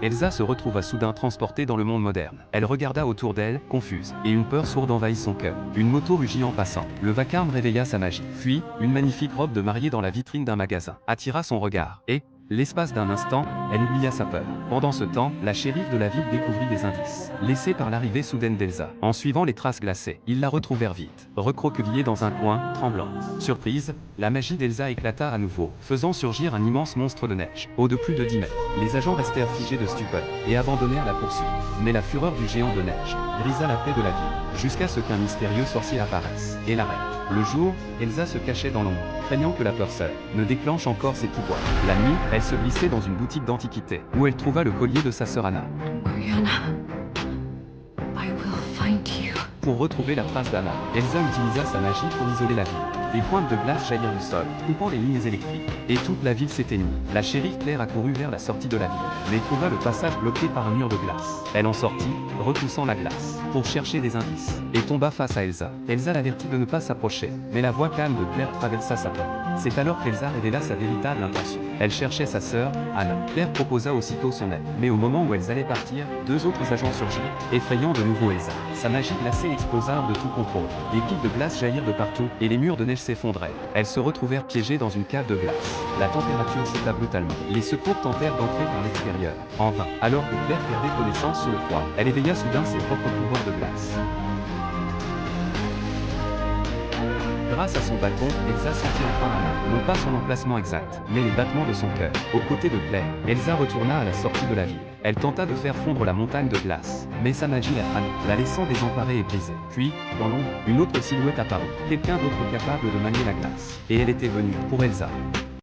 Elsa se retrouva soudain transportée dans le monde moderne. Elle regarda autour d'elle, confuse, et une peur sourde envahit son cœur. Une moto rugit en passant. Le vacarme réveilla sa magie. Puis, une magnifique robe de mariée dans la vitrine d'un magasin attira son regard. Et, l'espace d'un instant, elle oublia sa peur. Pendant ce temps, la shérif de la ville découvrit des indices, laissés par l'arrivée soudaine d'Elsa. En suivant les traces glacées, ils la retrouvèrent vite, recroquevillée dans un coin, tremblante. Surprise, la magie d'Elsa éclata à nouveau, faisant surgir un immense monstre de neige, haut de plus de 10 mètres. Les agents restèrent figés de stupeur, et abandonnèrent la poursuite. Mais la fureur du géant de neige brisa la paix de la ville, jusqu'à ce qu'un mystérieux sorcier apparaisse, et l'arrête. Le jour, Elsa se cachait dans l'ombre, craignant que la peur seule ne déclenche encore ses pouvoirs. La nuit, elle se glissait dans une boutique d'antiquités, où elle trouva le collier de sa sœur Anna. Mariana, I will find you. Pour retrouver la trace d'Anna, Elsa utilisa sa magie pour isoler la ville. Des pointes de glace jaillirent du sol, coupant les lignes électriques, et toute la ville s'éteignit. La shérif Claire accourut vers la sortie de la ville, mais trouva le passage bloqué par un mur de glace. Elle en sortit, repoussant la glace, pour chercher des indices, et tomba face à Elsa. Elsa l'avertit de ne pas s'approcher, mais la voix calme de Claire traversa sa peur. C'est alors qu'Elsa révéla sa véritable intention. Elle cherchait sa sœur, Anna. Claire proposa aussitôt son aide, mais au moment où elles allaient partir, deux autres agents surgirent, effrayant de nouveau Elsa. Sa magie glacée explosa hors de tout contrôle. Des pics de glace jaillirent de partout, et les murs de neige s'effondraient. Elles se retrouvèrent piégées dans une cave de glace. La température s'éta brutalement. Les secours tentèrent d'entrer par l'extérieur. En vain. Alors que Claire perdait connaissance sous le froid, elle éveilla soudain ses propres pouvoirs de glace. Grâce à son balcon, Elsa sentit enfin Anna, non pas son emplacement exact, mais les battements de son cœur. Aux côtés de Claire, Elsa retourna à la sortie de la ville. Elle tenta de faire fondre la montagne de glace, mais sa magie la frana, la laissant désemparée et brisée. Puis, dans l'ombre, une autre silhouette apparut, quelqu'un d'autre capable de manier la glace. Et elle était venue, pour Elsa.